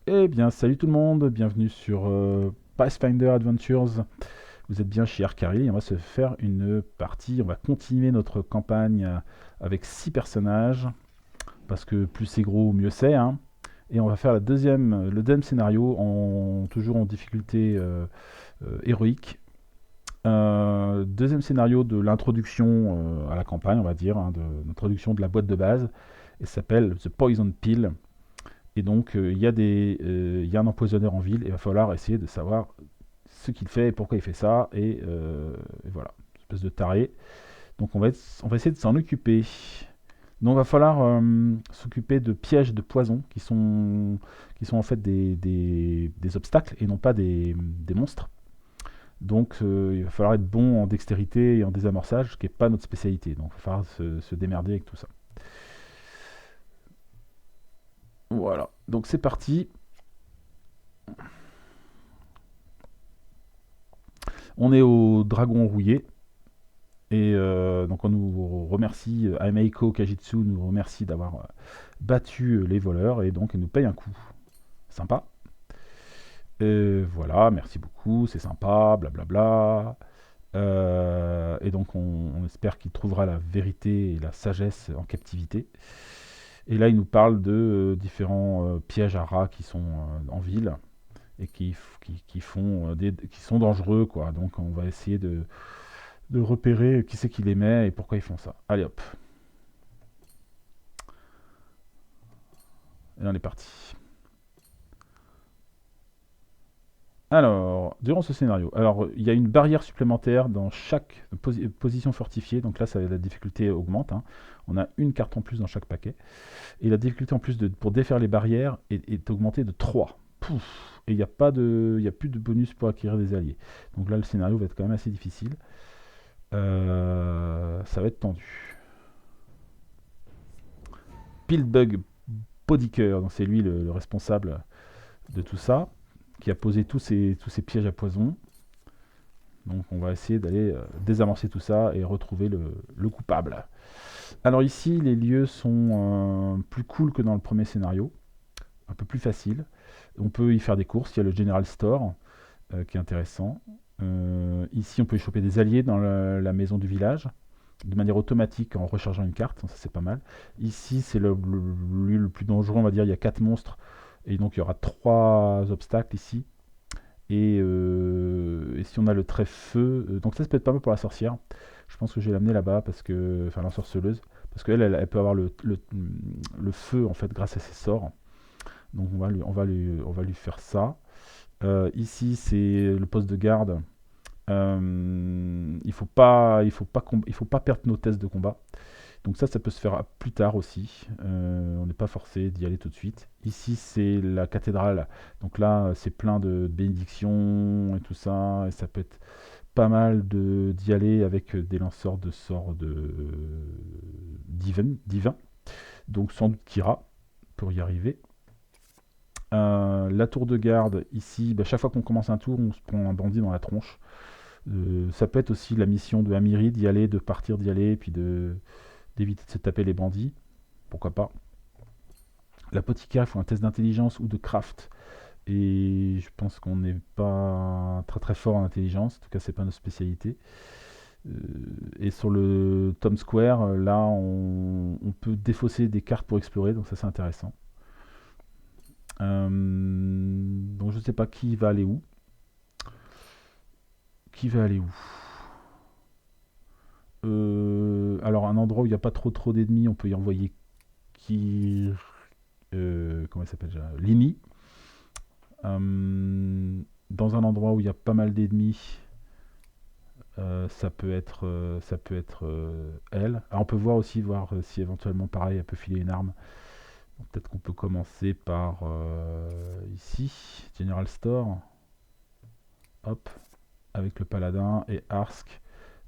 Eh bien, salut tout le monde, bienvenue sur Pathfinder Adventures. Vous êtes bien chez Arcari et on va se faire une partie. On va continuer notre campagne avec 6 personnages, parce que plus c'est gros, mieux c'est, hein. Et on va faire le deuxième scénario, toujours en difficulté héroïque. Deuxième scénario de l'introduction à la campagne, on va dire, hein, de l'introduction de la boîte de base. Et ça s'appelle The Poison Pill. Et donc, il y a un empoisonneur en ville, et il va falloir essayer de savoir ce qu'il fait et pourquoi il fait ça, et voilà, une espèce de taré. Donc, on va essayer de s'en occuper. Donc, il va falloir s'occuper de pièges de poison qui sont en fait des obstacles et non pas des monstres. Donc, il va falloir être bon en dextérité et en désamorçage, ce qui n'est pas notre spécialité. Donc, il va falloir se démerder avec tout ça. Voilà, donc c'est parti. On est au Dragon Rouillé. Et donc on nous remercie, Ameiko Kajitsu nous remercie d'avoir battu les voleurs et donc elle nous paye un coup. Sympa. Voilà, merci beaucoup, c'est sympa, blablabla. Et donc on espère qu'il trouvera la vérité et la sagesse en captivité. Et là il nous parle de différents pièges à rats qui sont en ville et qui sont dangereux, quoi. Donc on va essayer de repérer qui c'est qui les met et pourquoi ils font ça. Allez hop, et on est parti. Alors, durant ce scénario, alors il y a une barrière supplémentaire dans chaque position fortifiée, donc là la difficulté augmente, hein. On a une carte en plus dans chaque paquet, et la difficulté en plus pour défaire les barrières est augmentée de 3. Pouf. Et il y a plus de bonus pour acquérir des alliés. Donc là le scénario va être quand même assez difficile. Ça va être tendu. Pillbug Bodyker, donc c'est lui le responsable de tout ça, qui a posé tous ces pièges à poison. Donc on va essayer d'aller désamorcer tout ça et retrouver le coupable. Alors ici, les lieux sont plus cool que dans le premier scénario, un peu plus facile. On peut y faire des courses, il y a le General Store qui est intéressant. Ici, on peut y choper des alliés dans la maison du village, de manière automatique en rechargeant une carte, ça c'est pas mal. Ici, c'est le lieu le plus dangereux, on va dire, il y a 4 monstres, et donc il y aura 3 obstacles ici. Et si on a le trèfle-feu, donc ça peut être pas mal pour la sorcière. Je pense que je vais l'amener là-bas, enfin l'ensorceleuse, parce qu'elle elle peut avoir le feu en fait grâce à ses sorts. Donc on va lui faire ça. Ici c'est le poste de garde. Il faut pas perdre nos tests de combat. Donc ça peut se faire plus tard aussi. On n'est pas forcé d'y aller tout de suite. Ici, c'est la cathédrale. Donc là, c'est plein de bénédictions et tout ça. Et ça peut être pas mal d'y aller avec des lanceurs de sorts divins. Donc sans doute Kira pour y arriver. La tour de garde, ici, chaque fois qu'on commence un tour, on se prend un bandit dans la tronche. Ça peut être aussi la mission de Amiri d'y aller, de partir d'y aller, et puis d'éviter de se taper les bandits. Pourquoi pas. L'apothicaire, il faut un test d'intelligence ou de craft. Et je pense qu'on n'est pas très très fort en intelligence. En tout cas, c'est pas notre spécialité. Et sur le Tom Square, là, on peut défausser des cartes pour explorer. Donc ça, c'est intéressant. Donc je sais pas qui va aller où. Qui va aller où? Alors un endroit où il n'y a pas trop d'ennemis, on peut y envoyer qui... comment il s'appelle déjà? Lini. Dans un endroit où il y a pas mal d'ennemis, ça peut être elle. Alors on peut voir si éventuellement pareil elle peut filer une arme. Donc, peut-être qu'on peut commencer par ici, General Store. Hop, avec le paladin et Arsk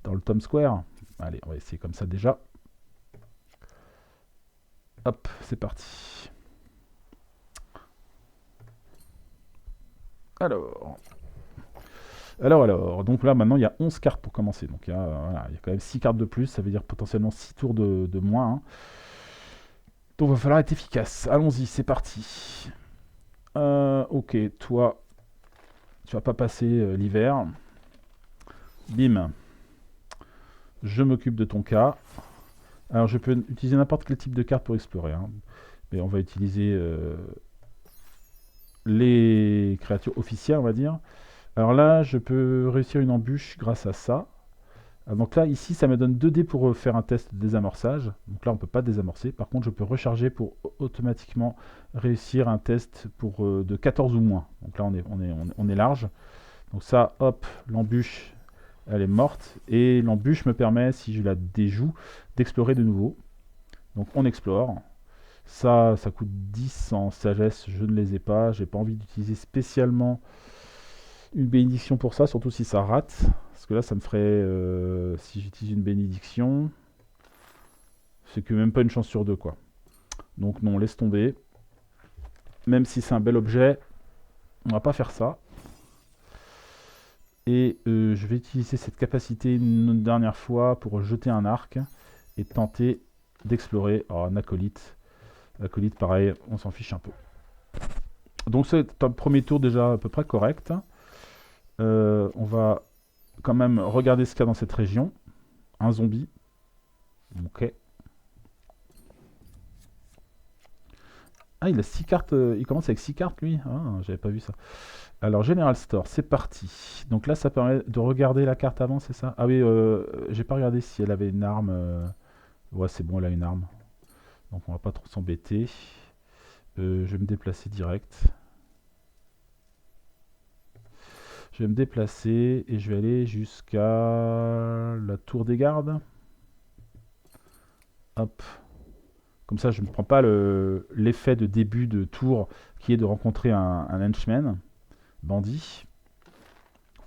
dans le Tom Square. Allez, on va essayer comme ça déjà. Hop, c'est parti. Alors, donc là maintenant il y a 11 cartes pour commencer. Donc il y a quand même 6 cartes de plus, ça veut dire potentiellement 6 tours de moins, hein. Donc il va falloir être efficace. Allons-y, c'est parti. Ok, toi, tu vas pas passer l'hiver. Bim. Je m'occupe de ton cas. Alors, je peux utiliser n'importe quel type de carte pour explorer, hein. Mais on va utiliser les créatures officielles, on va dire. Alors là, je peux réussir une embûche grâce à ça. Donc là, ici, ça me donne 2 dés pour faire un test de désamorçage. Donc là, on ne peut pas désamorcer. Par contre, je peux recharger pour automatiquement réussir un test pour de 14 ou moins. Donc là, on est large. Donc ça, hop, l'embûche, elle est morte. Et l'embûche me permet, si je la déjoue, d'explorer de nouveau. Donc on explore. Ça coûte 10 en sagesse. Je ne les ai pas. J'ai pas envie d'utiliser spécialement une bénédiction pour ça, surtout si ça rate. Parce que là, ça me ferait... si j'utilise une bénédiction, c'est que même pas une chance sur 2, quoi. Donc non, laisse tomber. Même si c'est un bel objet, on va pas faire ça. Et je vais utiliser cette capacité une dernière fois pour jeter un arc et tenter d'explorer. Oh, un acolyte. Acolyte, pareil, on s'en fiche un peu. Donc c'est un premier tour déjà à peu près correct. On va quand même regarder ce qu'il y a dans cette région. Un zombie. Ok. Ah, il a 6 cartes. Il commence avec 6 cartes, lui. Ah, j'avais pas vu ça. Alors, General Store, c'est parti. Donc là, ça permet de regarder la carte avant, c'est ça? Ah oui, j'ai pas regardé si elle avait une arme. Ouais, c'est bon, elle a une arme. Donc on va pas trop s'embêter. Je vais me déplacer direct. Je vais me déplacer et je vais aller jusqu'à la tour des gardes. Hop. Comme ça, je ne prends pas l'effet de début de tour qui est de rencontrer un henchman, bandit.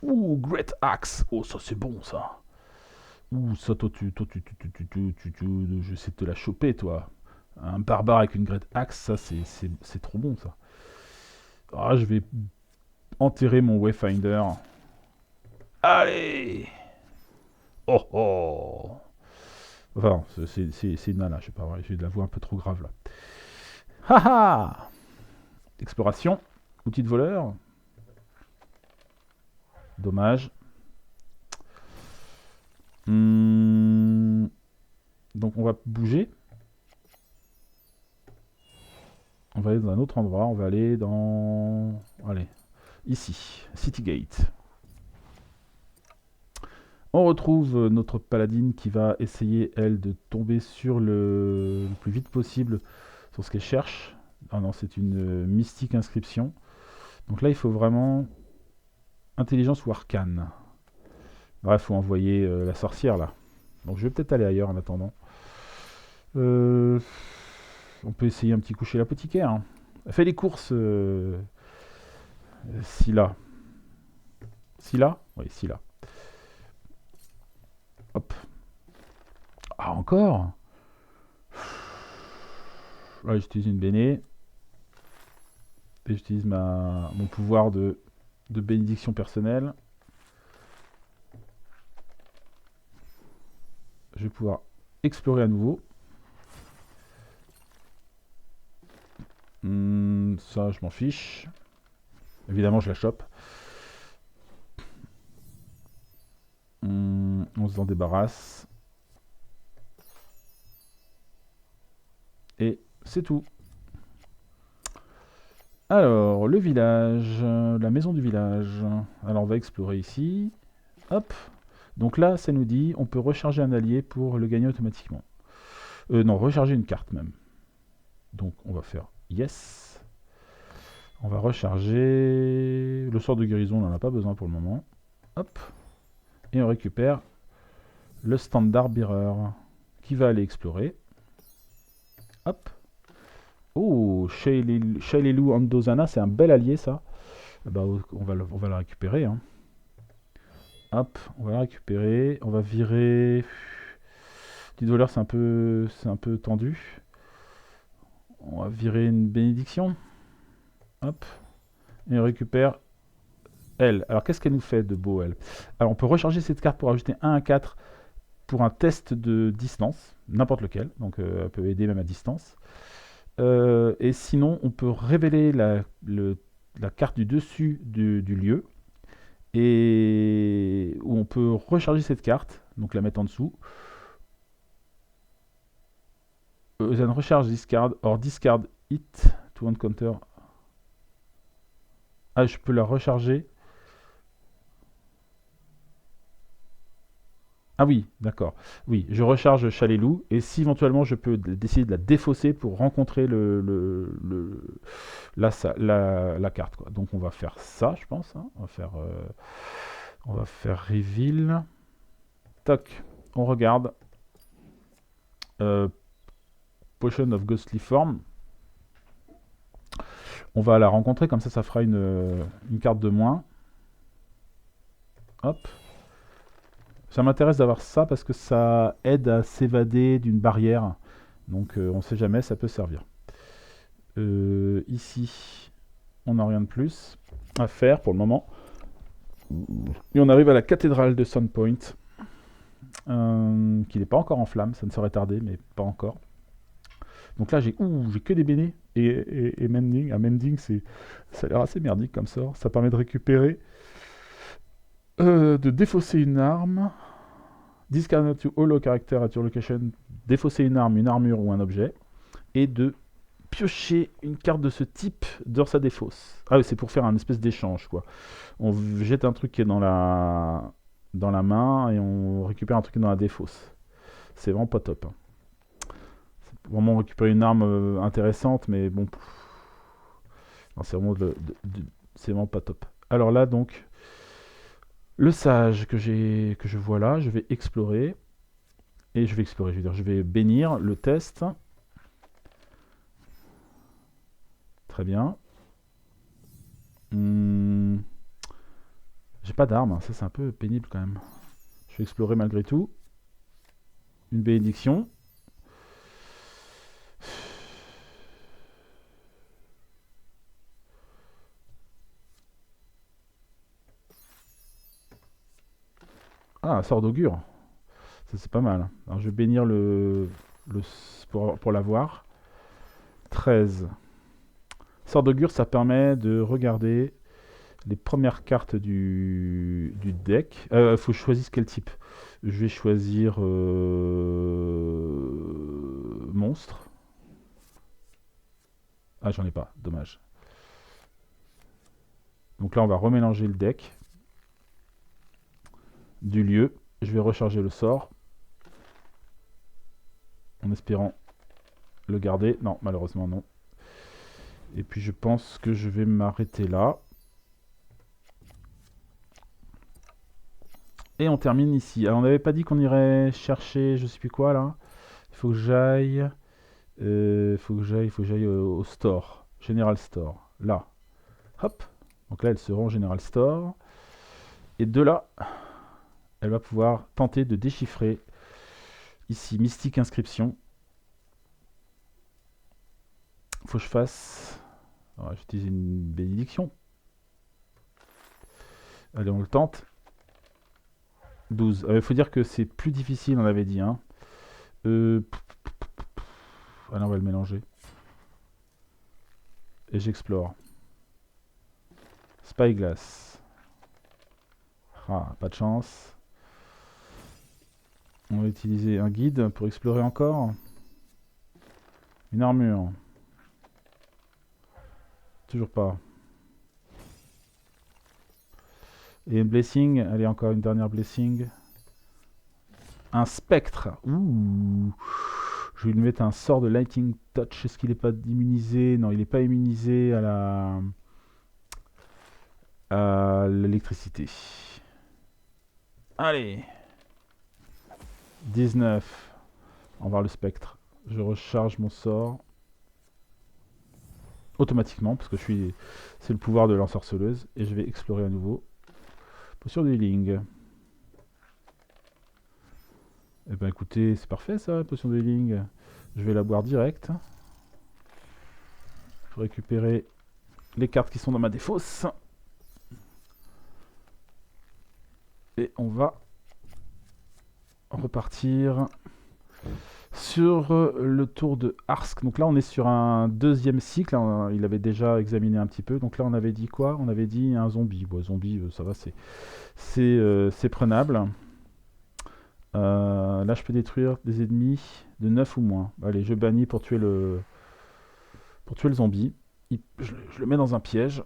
Ouh, Great Axe. Oh, ça c'est bon, ça. Ouh, ça, toi, je sais te la choper, toi. Un barbare avec une Great Axe, ça, c'est trop bon, ça. Ah, je vais enterrer mon Wayfinder. Allez! Oh oh! Enfin, c'est une nana, je sais pas, j'ai de la voix un peu trop grave, là. Haha! Exploration. Outil de voleur. Dommage. Donc on va bouger. On va aller dans un autre endroit. On va aller dans... Allez, ici. Citygate. On retrouve notre paladine qui va essayer, elle, de tomber sur le plus vite possible sur ce qu'elle cherche. Ah non, c'est une mystique inscription. Donc là, il faut vraiment intelligence ou arcane. Bref, il faut envoyer la sorcière, là. Donc je vais peut-être aller ailleurs en attendant. On peut essayer un petit coup chez l'apothicaire, hein. Fais les courses, Scylla. Scylla? Oui, Scylla. Hop. Ah, encore? Là, j'utilise une béné. Et j'utilise mon pouvoir de bénédiction personnelle. Je vais pouvoir explorer à nouveau. Ça, je m'en fiche. Évidemment, je la chope. On s'en débarrasse. Et c'est tout. Alors, le village, la maison du village. Alors, on va explorer ici. Hop. Donc là, ça nous dit, on peut recharger un allié pour le gagner automatiquement. Non, recharger une carte même. Donc, on va faire yes. On va recharger le sort de guérison, on n'en a pas besoin pour le moment. Hop. Et on récupère le standard bearer qui va aller explorer. Hop. Oh, Shailelu Andozana, c'est un bel allié, ça. Bah, on va la récupérer, hein. Hop, on va la récupérer. On va virer... Petit voleur, c'est un peu tendu. On va virer une bénédiction. Hop. Et on récupère elle. Alors, qu'est-ce qu'elle nous fait de beau, elle? Alors, on peut recharger cette carte pour ajouter 1 à 4 pour un test de distance. N'importe lequel. Donc, elle peut aider même à distance. Et sinon, on peut révéler la carte du dessus du lieu et où on peut recharger cette carte, donc la mettre en dessous. Then recharge discard or discard it to encounter. Ah, je peux la recharger. Ah oui, d'accord. Oui, je recharge Chalet-Loup et si éventuellement je peux décider de la défausser pour rencontrer la carte, quoi. Donc on va faire ça, je pense, hein. On va faire reveal. Toc, on regarde. Euh, Potion of Ghostly Form. On va la rencontrer, comme ça fera une carte de moins. Hop. Ça m'intéresse d'avoir ça parce que ça aide à s'évader d'une barrière. Donc on ne sait jamais, ça peut servir. Ici, on n'a rien de plus à faire pour le moment. Et on arrive à la cathédrale de Sunpoint. Qui n'est pas encore en flamme, ça ne saurait tarder, mais pas encore. Donc là, j'ai que des bénés. Et Mending. Mending, ça a l'air assez merdique comme sort. Ça permet de récupérer, de défausser une arme. Discard to hollow character at your location. Défausser une arme, une armure ou un objet. Et de piocher une carte de ce type dans sa défausse. Ah oui, c'est pour faire un espèce d'échange, quoi. On jette un truc qui est dans la main et on récupère un truc qui est dans la défausse. C'est vraiment pas top, hein. C'est vraiment récupérer une arme intéressante, mais bon, non, c'est vraiment pas top. Alors là, donc, le sage que je vois là, je vais explorer. Et je vais explorer, je vais bénir le test. Très bien. J'ai pas d'arme, ça c'est un peu pénible quand même. Je vais explorer malgré tout. Une bénédiction. Ah, un sort d'augure. Ça c'est pas mal. Alors je vais bénir pour l'avoir. 13. Sort d'augure, ça permet de regarder les premières cartes du deck. Faut que je choisisse quel type. Je vais choisir monstre. Ah, j'en ai pas, dommage. Donc là, on va remélanger le deck du lieu. Je vais recharger le sort en espérant le garder. Non, malheureusement non. Et puis je pense que je vais m'arrêter là. Et on termine ici. Alors on n'avait pas dit qu'on irait chercher je sais plus quoi là. Il faut que j'aille. Il faut que j'aille au store. General Store. Là. Hop. Donc là elle se rend au General Store. Et de là, elle va pouvoir tenter de déchiffrer ici Mystique Inscription. Faut que je fasse. J'utilise une bénédiction. Allez, on le tente. 12. Il faut dire que c'est plus difficile, on avait dit. Hein. Allez, on va le mélanger. Et j'explore. Spyglass. Ah, pas de chance. On va utiliser un guide pour explorer encore. Une armure. Toujours pas. Et une blessing. Allez, encore une dernière blessing. Un spectre. Ouh. Je vais lui mettre un sort de Lightning Touch. Est-ce qu'il n'est pas immunisé? Non, il n'est pas immunisé à l'électricité. Allez. 19. On va voir le spectre. Je recharge mon sort. Automatiquement, parce que c'est le pouvoir de l'ensorceleuse. Et je vais explorer à nouveau. Potion de healing. Eh ben écoutez, c'est parfait ça, potion de healing. Je vais la boire direct. Pour récupérer les cartes qui sont dans ma défausse. Et on va repartir sur le tour de Arsk. Donc là, on est sur un deuxième cycle, hein. Il avait déjà examiné un petit peu. Donc là, on avait dit quoi? On avait dit un zombie. Bon, zombie, ça va, c'est prenable. Là, je peux détruire des ennemis de 9 ou moins. Allez, je bannis pour tuer le zombie. Je le mets dans un piège.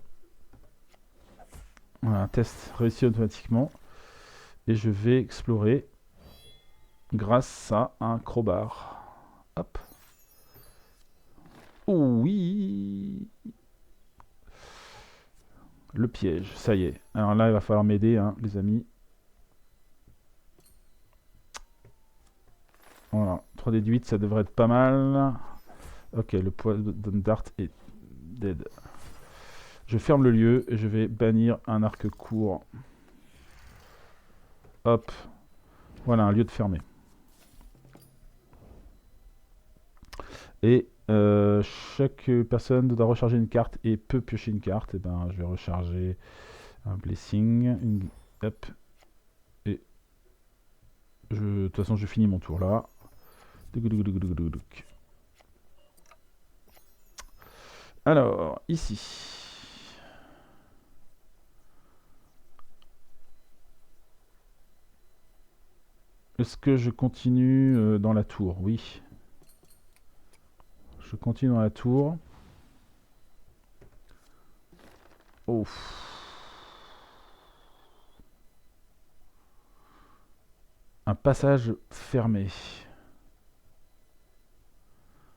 Voilà, un test réussi automatiquement. Et je vais explorer grâce à un crowbar. Hop. Oh oui. Le piège, ça y est. Alors là, il va falloir m'aider, hein, les amis. Voilà, 3 déduites, ça devrait être pas mal. Ok, le poison dart est dead. Je ferme le lieu et je vais bannir un arc court. Hop. Voilà, un lieu de fermé. Et chaque personne doit recharger une carte et peut piocher une carte. Et ben, je vais recharger un blessing. Hop. Et de toute façon, je finis mon tour là. Alors, ici. Est-ce que je continue dans la tour? Oui. Je continue dans la tour. Oh. Un passage fermé.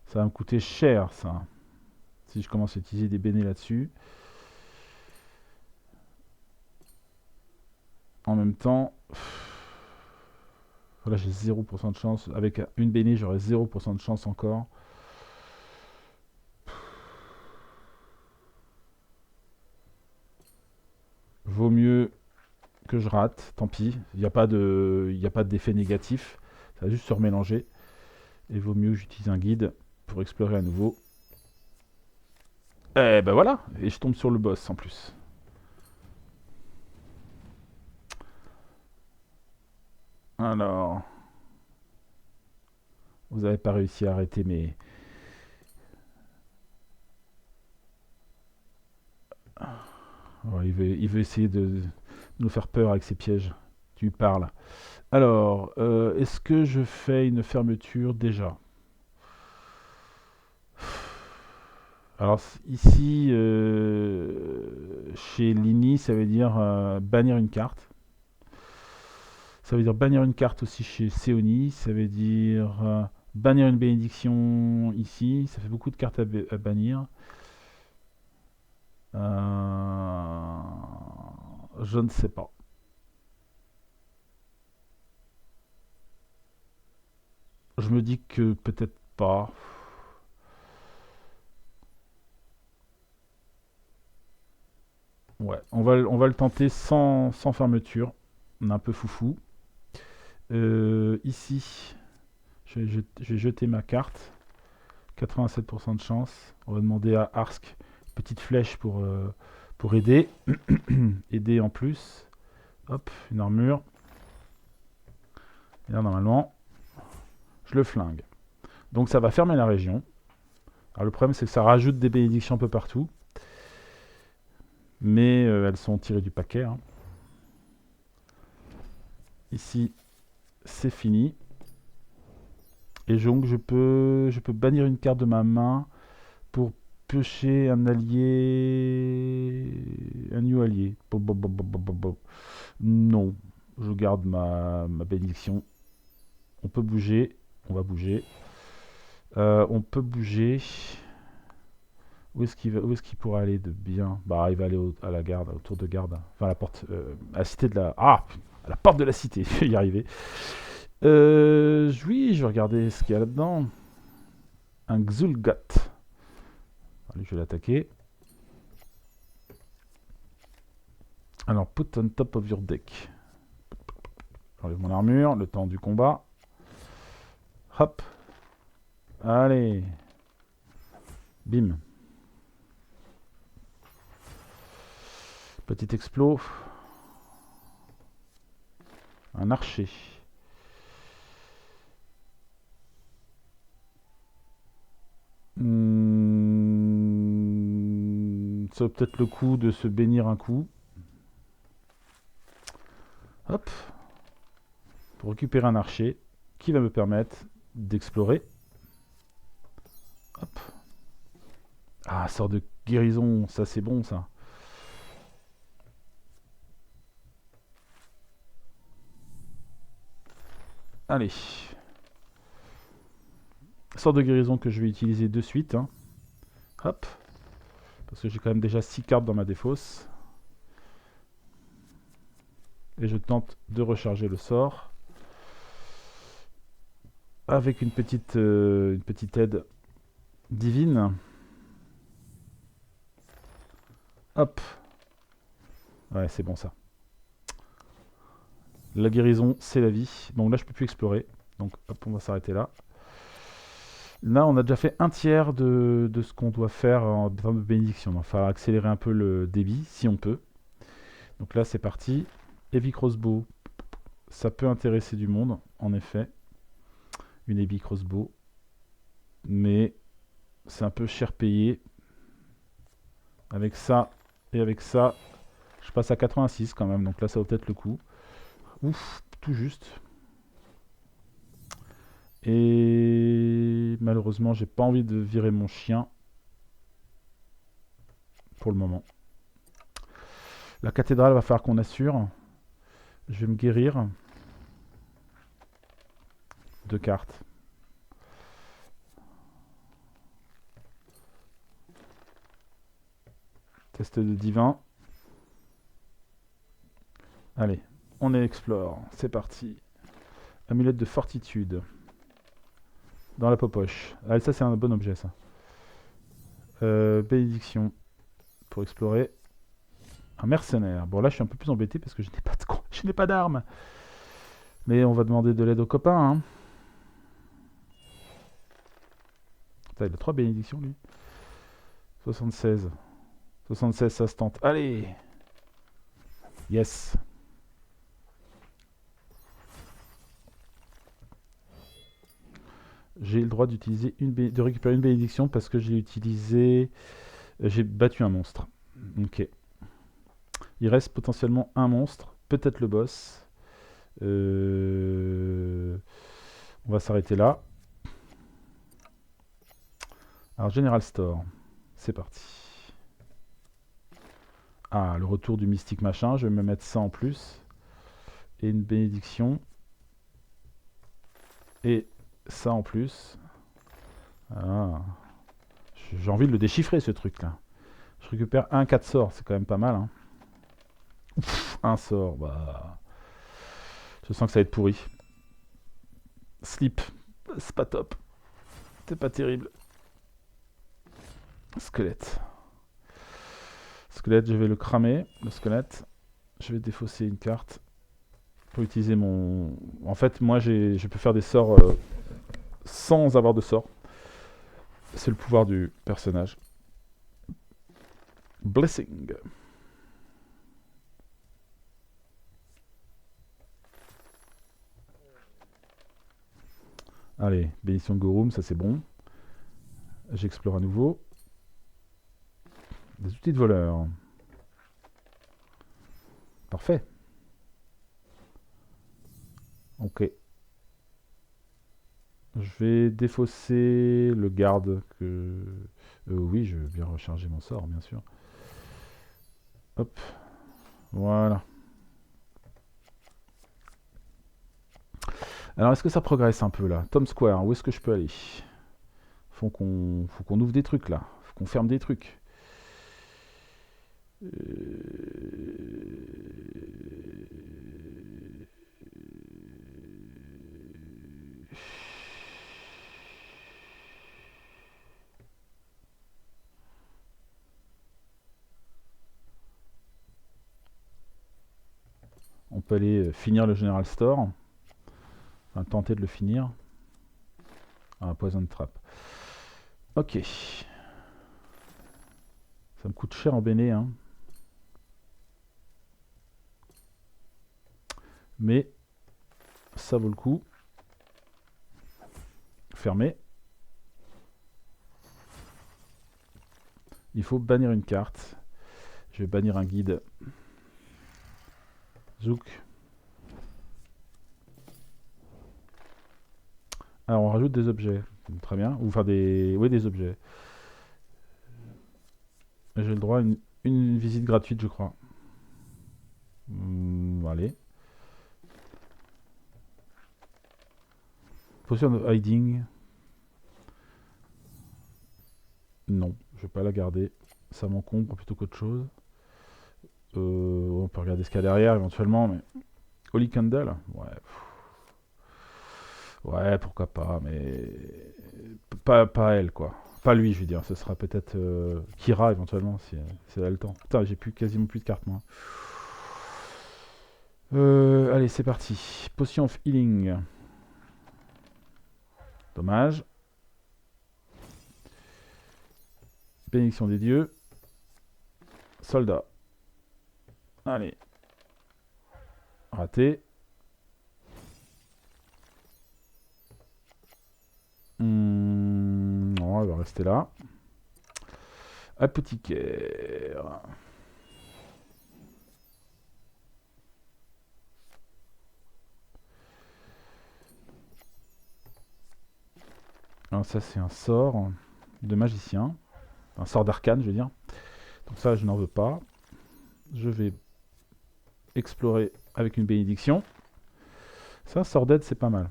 Ça va me coûter cher, ça. Si je commence à utiliser des bénés là-dessus. En même temps... Là, j'ai 0% de chance. Avec une béné, j'aurai 0% de chance encore. Vaut mieux que je rate. Tant pis. Il n'y a pas d'effet négatif. Ça va juste se remélanger. Et vaut mieux que j'utilise un guide pour explorer à nouveau. Et ben voilà. Et je tombe sur le boss en plus. Alors... Vous n'avez pas réussi à arrêter mes... Oh, il veut essayer de nous faire peur avec ses pièges. Tu lui parles. Alors, est-ce que je fais une fermeture déjà? Alors ici, chez Lini, ça veut dire bannir une carte. Ça veut dire bannir une carte aussi chez Seoni. Ça veut dire bannir une bénédiction ici. Ça fait beaucoup de cartes à bannir. Je ne sais pas. Je me dis que peut-être pas. Ouais, on va le tenter sans fermeture. On est un peu foufou. Ici, je vais jeter ma carte. 87% de chance. On va demander à Arsk petite flèche pour aider. Aider en plus. Hop, une armure. Et là, normalement, je le flingue. Donc ça va fermer la région. Alors le problème, c'est que ça rajoute des bénédictions un peu partout. Mais elles sont tirées du paquet, hein. Ici, c'est fini. Et donc, je peux bannir une carte de ma main pour piocher un allié... Un new allié. Non, je garde ma bénédiction. On peut bouger. On va bouger. On peut bouger. Où est-ce qu'il pourrait aller de bien? Bah, il va aller à la garde, autour de garde. Enfin, à la porte... à la cité de la... Ah! À la porte de la cité, je vais y arriver. Oui, je vais regarder ce qu'il y a là-dedans. Un Xulgat. Allez, je vais l'attaquer. Alors, put on top of your deck. J'enlève mon armure, le temps du combat. Hop. Allez. Bim. Petit explos. Un archer. Ça vaut peut-être le coup de se bénir un coup. Hop. Pour récupérer un archer qui va me permettre d'explorer. Hop. Ah, sort de guérison, ça c'est bon ça. Allez. Sort de guérison que je vais utiliser de suite. Hein. Hop. Parce que j'ai quand même déjà 6 cartes dans ma défausse. Et je tente de recharger le sort. Avec une petite aide divine. Hop. Ouais, c'est bon ça. La guérison, c'est la vie. Donc là, je peux plus explorer. Donc hop, on va s'arrêter là. Là, on a déjà fait un tiers de ce qu'on doit faire en termes de bénédiction. Il va falloir accélérer un peu le débit, si on peut. Donc là, c'est parti. Heavy Crossbow. Ça peut intéresser du monde, en effet. Une Heavy Crossbow. Mais c'est un peu cher payé. Avec ça et avec ça, je passe à 86 quand même. Donc là, ça vaut peut-être le coup. Ouf, tout juste. Et malheureusement, j'ai pas envie de virer mon chien. Pour le moment. La cathédrale, va falloir qu'on assure. Je vais me guérir. 2 cartes. Test de divin. Allez, on explore. C'est parti. Amulette de fortitude. Dans la popoche. Allez, ça c'est un bon objet ça. Bénédiction. Pour explorer. Un mercenaire. Bon là je suis un peu plus embêté parce que je n'ai pas de je n'ai pas d'armes. Mais on va demander de l'aide aux copains. Hein. Putain, il a 3 bénédictions lui. 76. 76 ça se tente. Allez. Yes. J'ai le droit d'utiliser de récupérer une bénédiction parce que j'ai utilisé... J'ai battu un monstre. Ok. Il reste potentiellement un monstre. Peut-être le boss. On va s'arrêter là. Alors, General Store. C'est parti. Ah, le retour du mystique machin. Je vais me mettre ça en plus. Et une bénédiction. Et ça en plus. Ah. J'ai envie de le déchiffrer ce truc là. Je récupère un 4 sorts, c'est quand même pas mal. Hein. Ouf, un sort, bah. Je sens que ça va être pourri. Slip, c'est pas top. C'est pas terrible. Squelette. Squelette, je vais le cramer, le squelette. Je vais défausser une carte. Pour utiliser mon... En fait, moi, je peux faire des sorts sans avoir de sort. C'est le pouvoir du personnage. Blessing. Allez, bénédiction de Gorum, ça c'est bon. J'explore à nouveau. Des outils de voleur. Parfait. Ok. Je vais défausser le garde que... oui, je vais bien recharger mon sort, bien sûr. Hop. Voilà. Alors, est-ce que ça progresse un peu, là? Tom Square, où est-ce que je peux aller? Faut qu'on ouvre des trucs, là. Faut qu'on ferme des trucs. On peut aller finir le General Store. Enfin, tenter de le finir. Ah, Poison Trap. Ok. Ça me coûte cher en béné, hein. Mais ça vaut le coup. Fermé. Il faut bannir une carte. Je vais bannir un guide. Zouk. Alors on rajoute des objets. Très bien. Ou enfin des... Oui, des objets. J'ai le droit à une visite gratuite, je crois. Allez. Potion de hiding. Non, je vais pas la garder. Ça m'encombre plutôt qu'autre chose. On peut regarder ce qu'il y a derrière éventuellement, mais... Holy Candle. Ouais. Ouais, pourquoi pas, mais... Pas elle, quoi. Pas lui, je veux dire. Ce sera peut-être Kira, éventuellement, si elle a le temps. Putain, j'ai quasiment plus de cartes, moi. Allez, c'est parti. Potion of Healing. Dommage. Bénédiction des dieux. Soldat. Allez. Raté. Non, elle va rester là. Apothicaire. Alors ça, c'est un sort de magicien. Un sort d'arcane, je veux dire. Donc ça, je n'en veux pas. Je vais explorer avec une bénédiction. Ça, sort d'aide, c'est pas mal.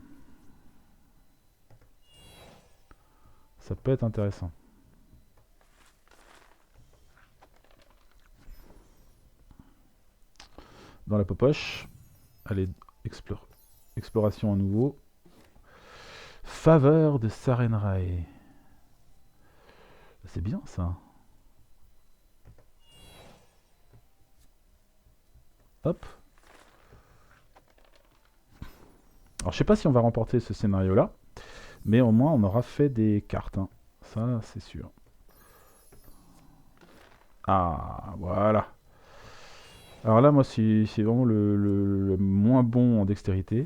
Ça peut être intéressant. Dans la popoche. Allez, exploration à nouveau. Faveur de Sarenrae. C'est bien ça. Hop. Alors je sais pas si on va remporter ce scénario là, mais au moins on aura fait des cartes, hein. Ça c'est sûr. Ah voilà. Alors là moi c'est vraiment le moins bon en dextérité,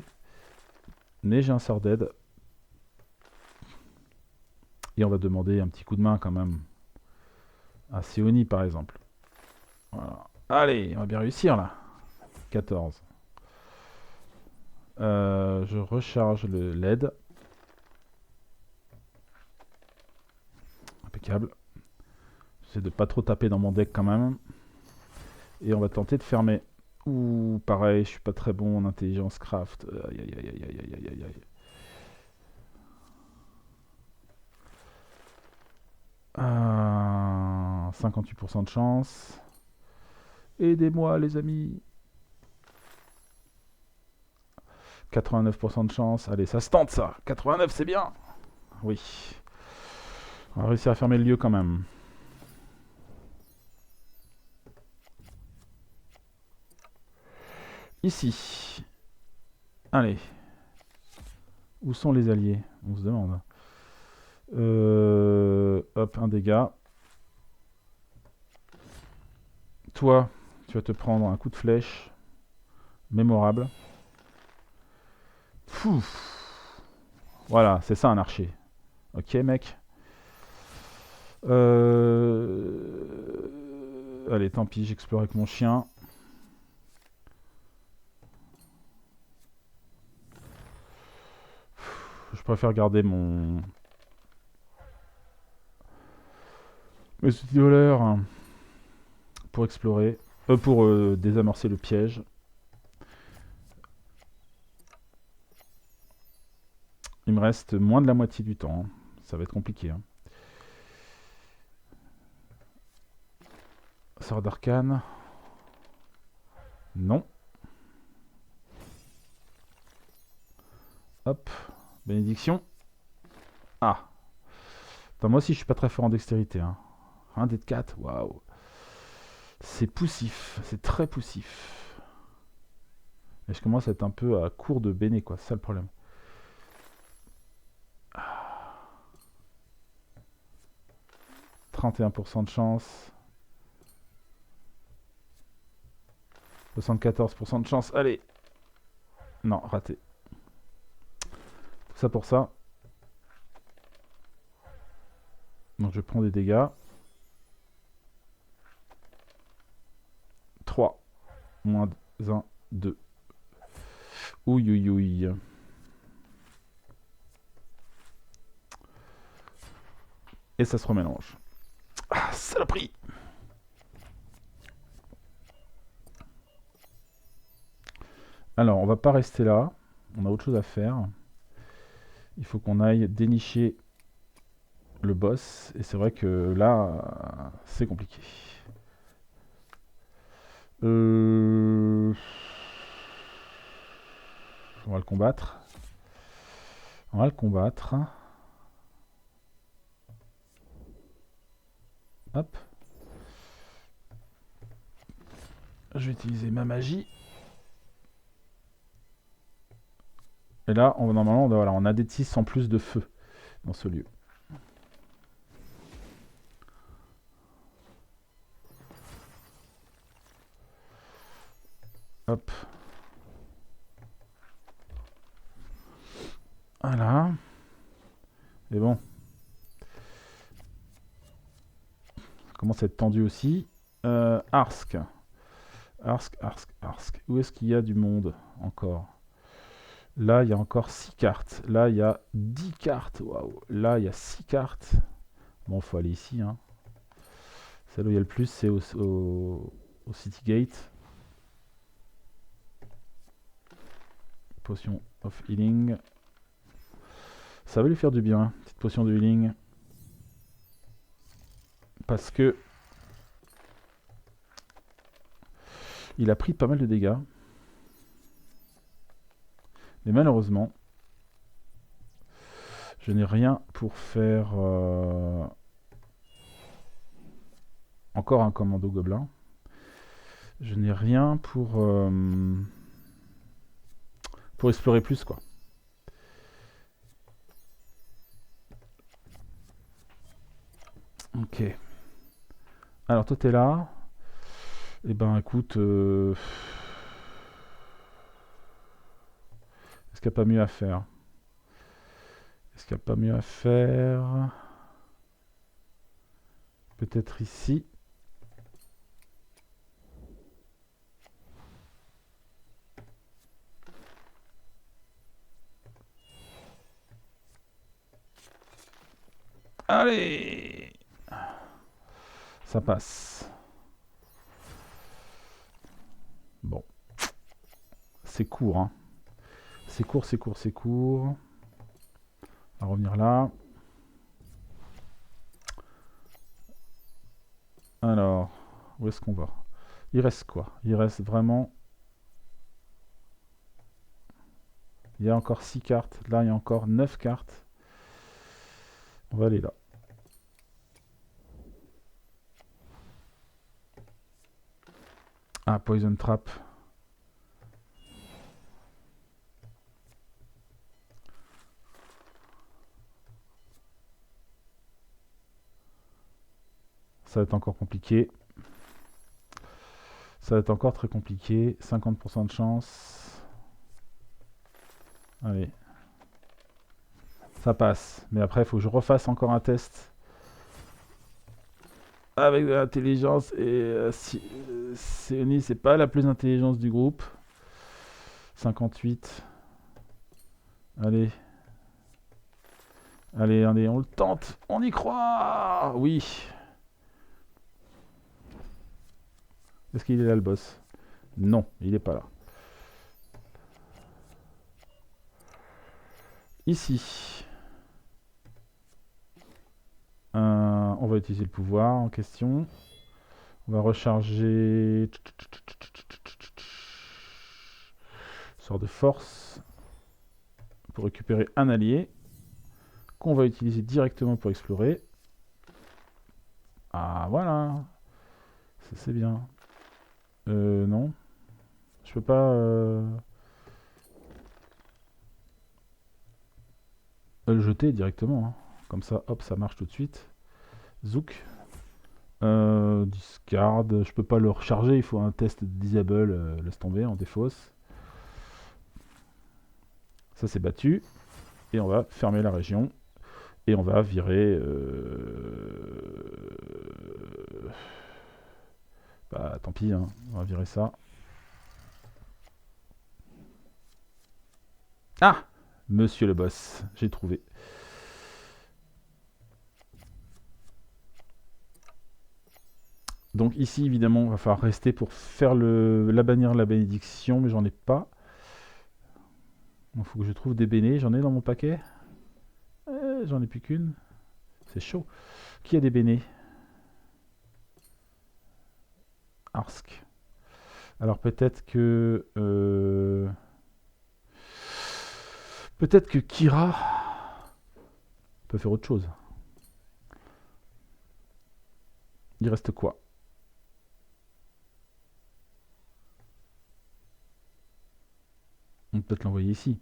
mais j'ai un sort d'aide. Et on va demander un petit coup de main quand même à Sioni par exemple. Voilà. Allez, on va bien réussir là. 14. Je recharge l'aide. Impeccable. J'essaie de pas trop taper dans mon deck quand même. Et on va tenter de fermer. Ouh, pareil, je suis pas très bon en intelligence craft. Aïe aïe aïe aïe aïe aïe aïe aïe. Ah, 58% de chance. Aidez-moi les amis. 89% de chance. Allez, ça se tente ça. 89, c'est bien. Oui. On va réussir à fermer le lieu quand même. Ici. Allez. Où sont les alliés? On se demande. Hop, un dégât. Toi, tu vas te prendre un coup de flèche. Mémorable. Pouf. Voilà, c'est ça un archer. Ok, mec. Allez, tant pis, j'explore avec mon chien. Je préfère garder mes outils voleurs hein, pour explorer. Pour désamorcer le piège. Il me reste moins de la moitié du temps. Hein. Ça va être compliqué. Hein. Sort d'arcane. Non. Hop. Bénédiction. Ah. Attends, moi aussi, je suis pas très fort en dextérité. Hein. Un dé de 4. Waouh. C'est poussif. C'est très poussif. Et je commence à être un peu à court de béné, quoi. C'est ça le problème. 31% de chance. 74% de chance. Allez. Non, raté. Tout ça pour ça. Donc je prends des dégâts. Moins 1, 2. Ouille, ouille, ouille. Et ça se remélange. Ah, saloperie! Alors, on va pas rester là. On a autre chose à faire. Il faut qu'on aille dénicher le boss. Et c'est vrai que là, c'est compliqué. On va le combattre. On va le combattre. Hop. Je vais utiliser ma magie. Et là, normalement, voilà, on a des tisses en plus de feu dans ce lieu. Hop. Voilà. Et bon. Ça commence à être tendu aussi. Arsk. Arsk, Arsk, Arsk. Où est-ce qu'il y a du monde encore? Là, il y a encore 6 cartes. Là, il y a 10 cartes. Waouh. Là, il y a 6 cartes. Bon, faut aller ici. Hein. Celle où il y a le plus, c'est au City Gate. Potion of healing. Ça va lui faire du bien. Petite potion de healing. Parce que il a pris pas mal de dégâts. Mais malheureusement, je n'ai rien pour faire encore un commando gobelin. Je n'ai rien pour explorer plus, quoi. Ok. Alors toi t'es là. Eh ben écoute, est-ce qu'il n'y a pas mieux à faire? Est-ce qu'il n'y a pas mieux à faire? Peut-être ici. Allez! Ça passe. Bon. C'est court, hein. C'est court, c'est court, c'est court. On va revenir là. Alors, où est-ce qu'on va? Il reste quoi? Il reste vraiment... Il y a encore 6 cartes. Là, il y a encore 9 cartes. On va aller là. Ah, Poison Trap. Ça va être encore compliqué. Ça va être encore très compliqué. 50% de chance. Allez. Ça passe. Mais après, il faut que je refasse encore un test. Avec de l'intelligence. Et Seoni, c'est pas la plus intelligente du groupe. 58. Allez. Allez, allez, on le tente. On y croit. Oui. Est-ce qu'il est là, le boss? Non, il n'est pas là. Ici. On va utiliser le pouvoir en question. On va recharger... Sort de force. Pour récupérer un allié. Qu'on va utiliser directement pour explorer. Ah, voilà. Ça, c'est bien. Non. Je peux pas... le jeter directement. Hein. Comme ça, hop, ça marche tout de suite. Zouk. Discard. Je peux pas le recharger. Il faut un test de disable. Laisse tomber, on défausse. Ça, c'est battu. Et on va fermer la région. Et on va virer... Bah, tant pis, hein. On va virer ça. Ah, monsieur le boss, j'ai trouvé. Donc ici, évidemment, il va falloir rester pour faire la bannière de la bénédiction, mais j'en ai pas. Il faut que je trouve des bénés. J'en ai dans mon paquet. J'en ai plus qu'une. C'est chaud. Qui a des bénés? Arsk. Alors peut-être que... peut-être que Kira peut faire autre chose. Il reste quoi? On peut peut-être l'envoyer ici.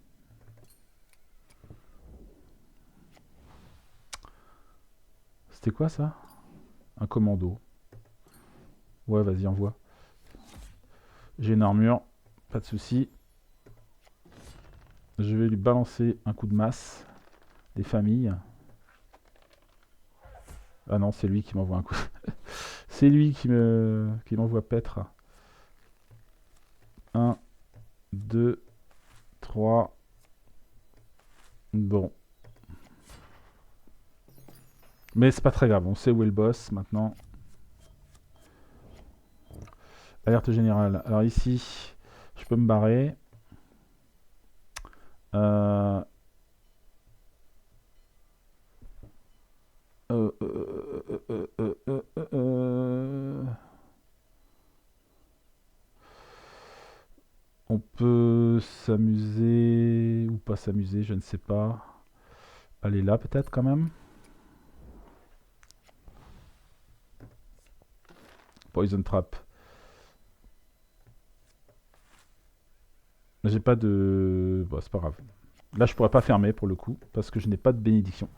C'était quoi ça? Un commando. Ouais, vas-y, envoie. J'ai une armure, pas de souci. Je vais lui balancer un coup de masse. Des familles. Ah non, c'est lui qui m'envoie un coup. C'est lui qui m'envoie paître. 1, 2, 3. Bon. Mais c'est pas très grave, on sait où est le boss maintenant. Alerte générale. Alors ici, je peux me barrer. Euh, euh, euh, euh, euh, euh, euh, euh. On peut s'amuser ou pas s'amuser, je ne sais pas. Aller là peut-être quand même. Poison Trap. J'ai pas de... Bon, c'est pas grave. Là, je pourrais pas fermer pour le coup, parce que je n'ai pas de bénédiction.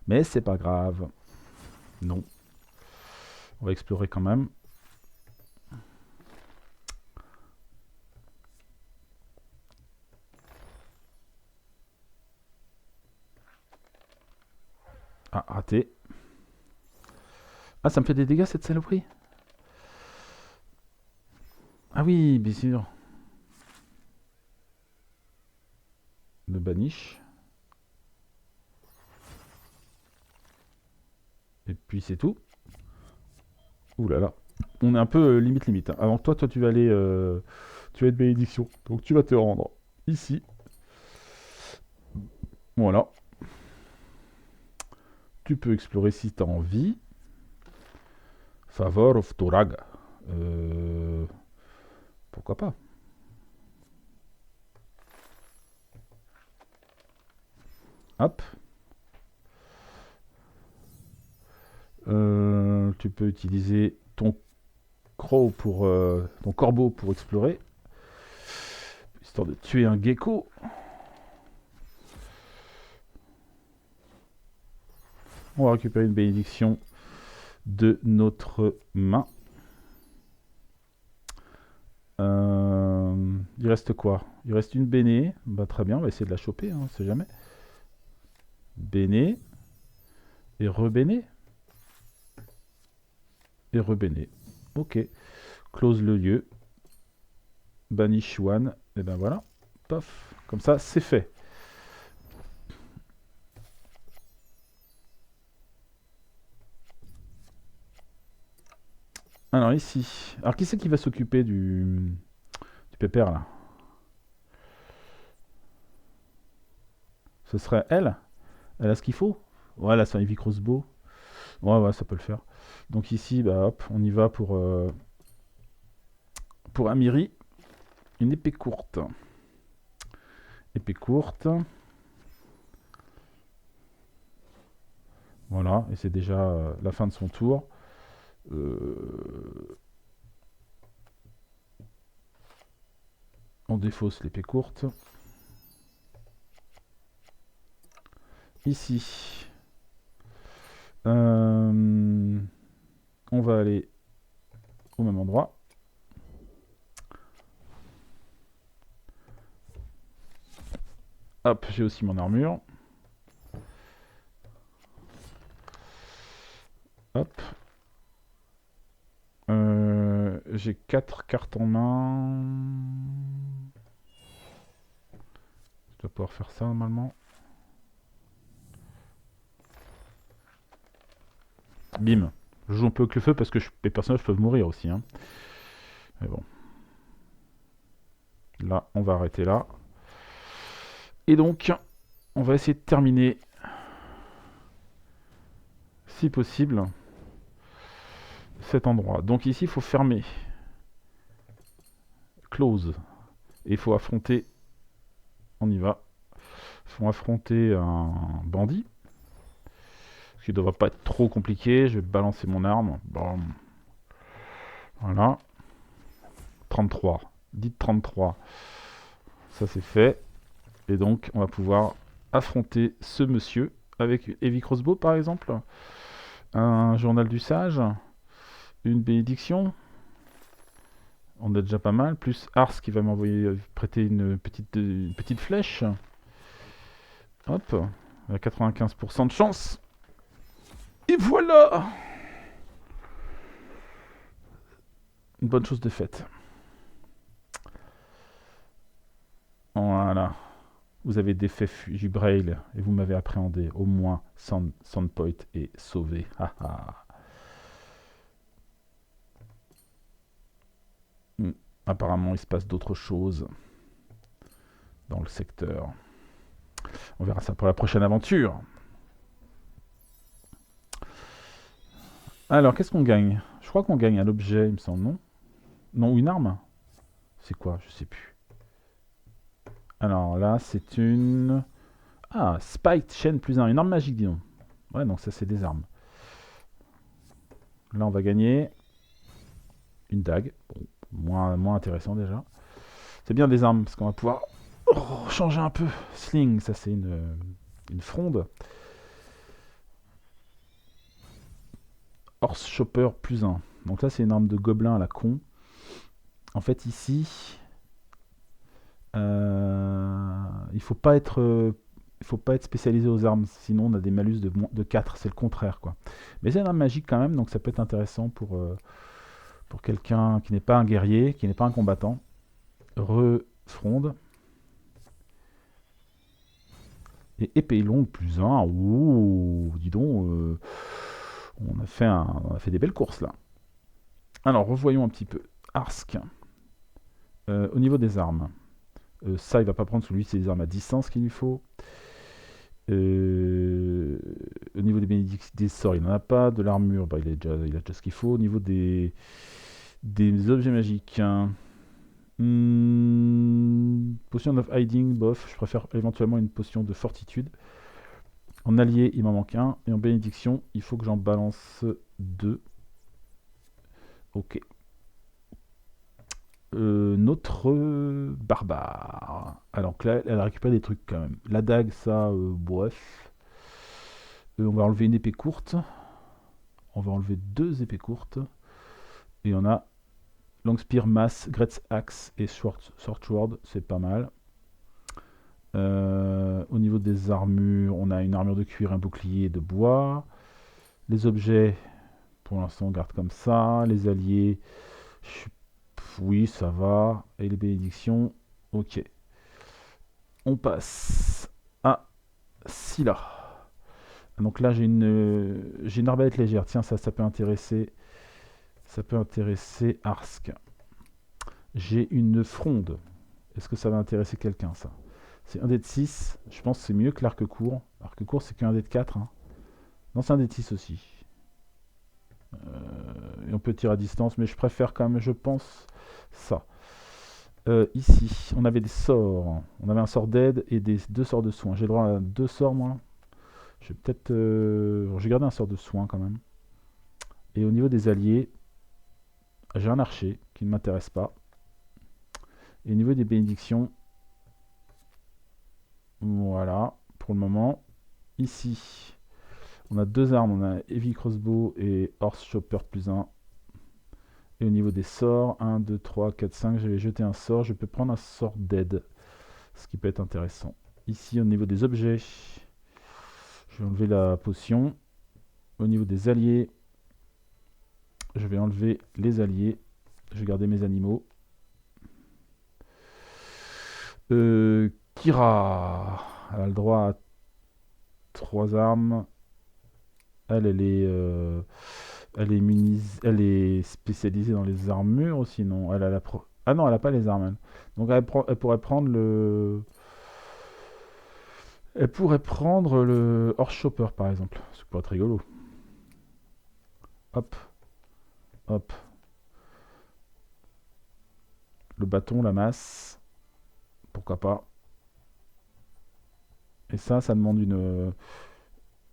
Mais c'est pas grave. Non. On va explorer quand même. Ah, raté. Ah, ça me fait des dégâts cette saloperie. Ah oui, bien sûr. Le banish. Et puis c'est tout. Ouh là là. On est un peu limite limite. Hein. Avant que toi tu vas aller... tu vas être bénédiction. Donc tu vas te rendre ici. Voilà. Tu peux explorer si tu as envie. Favor of Toraga. Pourquoi pas? Hop. Tu peux utiliser ton crow pour ton corbeau pour explorer, histoire de tuer un gecko. On va récupérer une bénédiction de notre main. Il reste quoi? Il reste une béné. Bah, très bien, on va essayer de la choper, hein, on sait jamais. Béné. Et rebéné. Et rebéné. Ok. Close le lieu. Banish one. Et ben voilà. Paf. Comme ça, c'est fait. Alors ici. Alors qui c'est qui va s'occuper du pépère là? Ce serait elle? Elle a ce qu'il faut? Ouais, elle a son heavy crossbow. Ouais, ouais, ça peut le faire. Donc ici, bah hop, on y va pour Amiri. Une épée courte. Épée courte. Voilà, et c'est déjà la fin de son tour. On défausse l'épée courte. Ici, on va aller au même endroit. Hop, j'ai aussi mon armure. Hop. J'ai 4 cartes en main. dois pouvoir faire ça normalement. Bim. Je joue un peu avec le feu parce que les personnages peuvent mourir aussi. Hein. Mais bon. Là, on va arrêter là. Et donc, on va essayer de terminer, si possible, cet endroit. Donc ici, il faut fermer. Close. Et il faut affronter... On y va. Il faut affronter un bandit. Ce qui ne devrait pas être trop compliqué. Je vais balancer mon arme. Bon. Voilà. 33. Dites 33. Ça, c'est fait. Et donc, on va pouvoir affronter ce monsieur avec Heavy Crossbow, par exemple. Un journal du sage. Une bénédiction. On a déjà pas mal. Plus Ars qui va m'envoyer prêter une petite flèche. Hop. À 95% de chance. Et voilà! Une bonne chose de faite. Voilà. Vous avez défait Jubrail et vous m'avez appréhendé. Au moins, Sandpoint est sauvé. Apparemment, il se passe d'autres choses dans le secteur. On verra ça pour la prochaine aventure. Alors, qu'est-ce qu'on gagne? Je crois qu'on gagne un objet, il me semble, non? Non, une arme? C'est quoi? Je sais plus. Alors là, c'est une... Ah, Spiked Chain plus 1. Une arme magique, dis donc. Ouais, donc ça, c'est des armes. Là, on va gagner une dague. Bon, moins intéressant déjà. C'est bien des armes, parce qu'on va pouvoir changer un peu. Sling, ça c'est une fronde. Horse Chopper plus 1. Donc là, c'est une arme de gobelin à la con. En fait, ici, il faut pas être spécialisé aux armes, sinon on a des malus de 4, c'est le contraire, quoi. Mais c'est une arme magique quand même, donc ça peut être intéressant pour quelqu'un qui n'est pas un guerrier, qui n'est pas un combattant. Fronde. Et épée longue plus 1. Ouh, dis donc, on a fait des belles courses là. Alors, revoyons un petit peu. Arsk. Au niveau des armes. Ça, il va pas prendre sous lui, c'est des armes à distance qu'il lui faut. Au niveau des bénédictions, des sorts, il n'en a pas. De l'armure, bah, il a déjà ce qu'il faut. Au niveau des objets magiques. Potion of hiding, bof. Je préfère éventuellement une potion de fortitude. En allié, il m'en manque un. Et en bénédiction, il faut que j'en balance 2. Ok. Notre barbare. Alors que là, elle a récupéré des trucs quand même. La dague, ça, bref. On va enlever une épée courte. On va enlever 2 épées courtes. Et on a Longspear, Mass, Gret's Axe et Sword. C'est pas mal. Au niveau des armures, on a une armure de cuir, un bouclier de bois. Les objets, pour l'instant, on garde comme ça. Les alliés, oui, ça va. Et les bénédictions, ok. On passe à Scylla. Donc là, j'ai une arbalète légère. Tiens, ça peut intéresser. Ça peut intéresser Arsk. J'ai une fronde. Est-ce que ça va intéresser quelqu'un, ça? C'est un dé de 6. Je pense que c'est mieux que l'arc court. L'arc court, c'est qu'un dé de 4. Hein. Non, c'est un dé de 6 aussi. Et on peut tirer à distance, mais je préfère quand même, je pense, ça. Ici, on avait des sorts. On avait un sort d'aide et 2 sorts de soins. J'ai le droit à 2 sorts, moi. Je vais peut-être... j'ai gardé un sort de soin, quand même. Et au niveau des alliés, j'ai un archer qui ne m'intéresse pas. Et au niveau des bénédictions, voilà, pour le moment. Ici, on a 2 armes. On a Heavy Crossbow et Horse Chopper plus 1. Et au niveau des sorts, 1, 2, 3, 4, 5, je vais jeter un sort. Je peux prendre un sort d'aide, ce qui peut être intéressant. Ici, au niveau des objets, je vais enlever la potion. Au niveau des alliés, je vais enlever les alliés. Je vais garder mes animaux. Kira. Elle a le droit à 3 armes. Elle est spécialisée dans les armures aussi, non? Ah non, elle a pas les armes, elle. Donc elle pourrait prendre le... Elle pourrait prendre le Horse Chopper, par exemple. Ça pourrait être rigolo. Hop, hop. Le bâton, la masse. Pourquoi pas. Et ça demande une...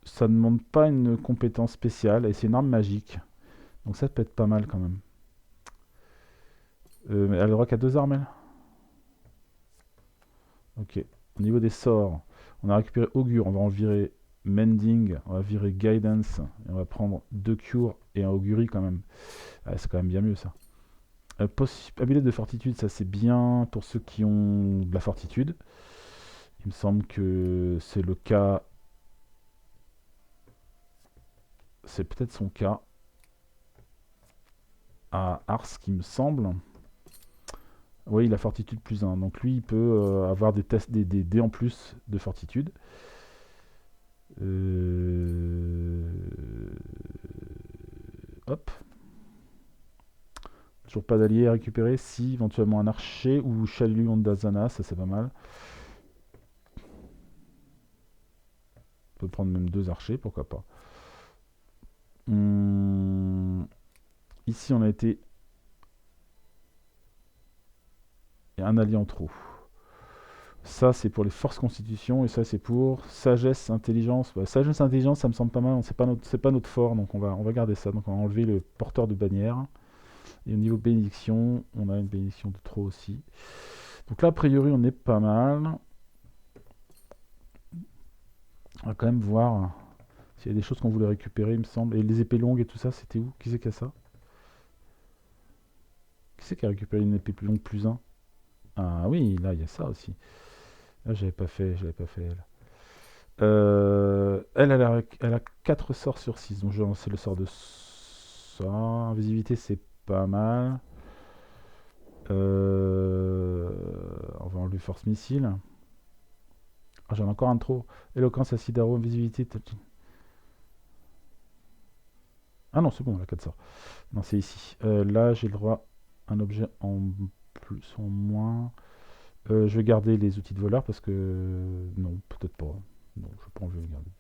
Ça demande pas une compétence spéciale. Et c'est une arme magique. Donc ça peut être pas mal quand même. Mais elle a le droit qu'à 2 armes, elle. Ok. Au niveau des sorts, on a récupéré Augure. On va en virer Mending. On va virer Guidance. Et on va prendre 2 Cure et un Augury quand même. Ah, c'est quand même bien mieux ça. Habilité de fortitude, ça c'est bien pour ceux qui ont de la fortitude. Il me semble que c'est le cas. C'est peut-être son cas à Ars, qui me semble. Oui, il a fortitude +1. Donc lui, il peut avoir des tests, des dés en plus de fortitude. Euh, Hop. Toujours pas d'allié à récupérer. Si, éventuellement un archer ou Chalu Ondazana, ça c'est pas mal. On peut prendre même 2 archers, pourquoi pas. Ici, on a été... Il y a un allié en trop. Ça, c'est pour les forces constitution, et ça, c'est pour sagesse, intelligence. Ouais, sagesse, intelligence, ça me semble pas mal. C'est pas notre fort, donc on va garder ça. Donc on va enlever le porteur de bannière. Et au niveau bénédiction, on a une bénédiction de trop aussi. Donc là, a priori, on est pas mal. On va quand même voir s'il y a des choses qu'on voulait récupérer, il me semble. Et les épées longues et tout ça, c'était où? Qui c'est qui a ça? Qui c'est qui a récupéré une épée plus longue +1? Ah oui, là, il y a ça aussi. Là, je l'avais pas fait, elle. Elle a 4 sorts sur 6, donc je vais lancer le sort de ça. Invisibilité, c'est pas mal. On va enlever force missile. Ah, j'en ai encore un de trop. Éloquence, acide arrow, invisibilité. Ah non, c'est bon, elle a 4 sorts. Non, c'est ici. Là, j'ai le droit à un objet en plus, en moins. Je vais garder les outils de voleur parce que... Non, peut-être pas. Non, je vais pas enlever, garder.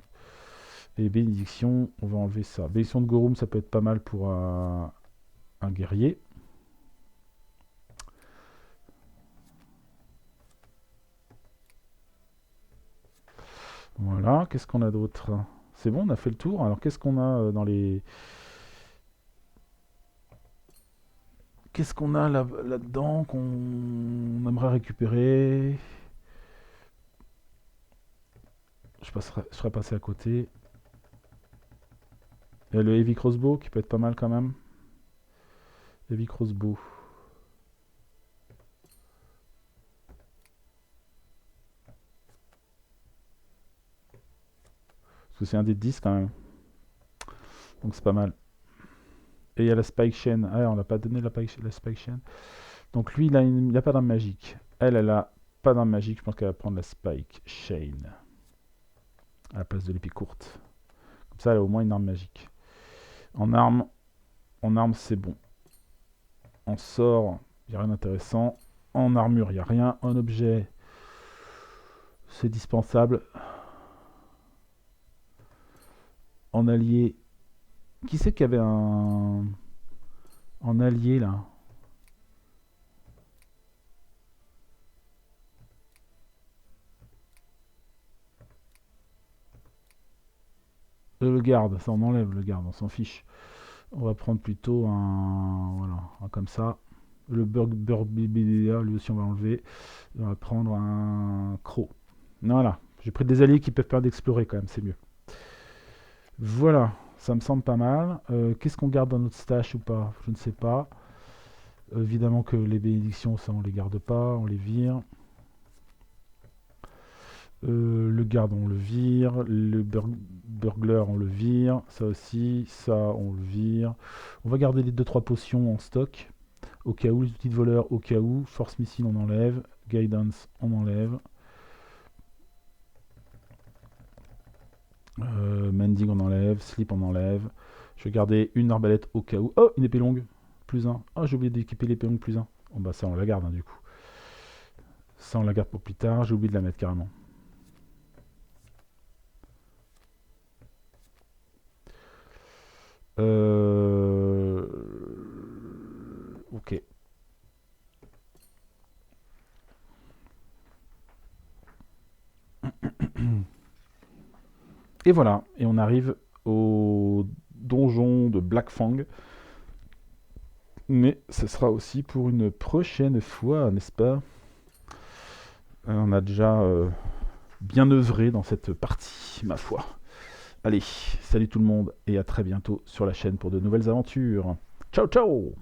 Et bénédiction, on va enlever ça. Bénédiction de Gorum, ça peut être pas mal pour un guerrier. Voilà, qu'est-ce qu'on a d'autre? C'est bon, on a fait le tour. Alors qu'est-ce qu'on a dans les... Qu'est-ce qu'on a là-dedans qu'on aimerait récupérer? Je serais passé à côté. Il y a le Heavy Crossbow qui peut être pas mal quand même. Heavy Crossbow. Parce que c'est un des 10 quand même. Donc c'est pas mal. Et il y a la Spike Chain. Ah, on n'a pas donné la Spike Chain. Donc lui, il a pas d'arme magique. Elle a pas d'arme magique. Je pense qu'elle va prendre la Spike Chain à la place de l'épée courte. Comme ça, elle a au moins une arme magique. En arme, c'est bon. En sort, il n'y a rien d'intéressant. En armure, il n'y a rien. En objet, c'est dispensable. En allié, qui c'est qu'il y avait un... En allié, là? Le garde, ça on enlève le garde, on s'en fiche. On va prendre plutôt un... Voilà, un comme ça. Le Burbidia, lui aussi on va enlever. Et on va prendre un Croc. Voilà, j'ai pris des alliés qui peuvent permettre d'explorer quand même, c'est mieux. Voilà, ça me semble pas mal. Qu'est-ce qu'on garde dans notre stash ou pas? Je ne sais pas. Évidemment que les bénédictions, ça on les garde pas, on les vire. Le garde on le vire, le burglar on le vire, ça aussi, ça on le vire. On va garder les 2-3 potions en stock, au cas où, les outils de voleur au cas où, force missile on enlève, guidance on enlève. Mending on enlève, Sleep on enlève. Je vais garder une arbalète au cas où. Oh, une épée longue, plus 1. Oh, j'ai oublié d'équiper l'épée longue, plus 1. Bon bah ça on la garde du coup. Ça on la garde pour plus tard, j'ai oublié de la mettre carrément. Ok. Et voilà, et on arrive au donjon de Black Fang. Mais ce sera aussi pour une prochaine fois, n'est-ce pas? On a déjà bien œuvré dans cette partie, ma foi. Allez, salut tout le monde et à très bientôt sur la chaîne pour de nouvelles aventures. Ciao ciao!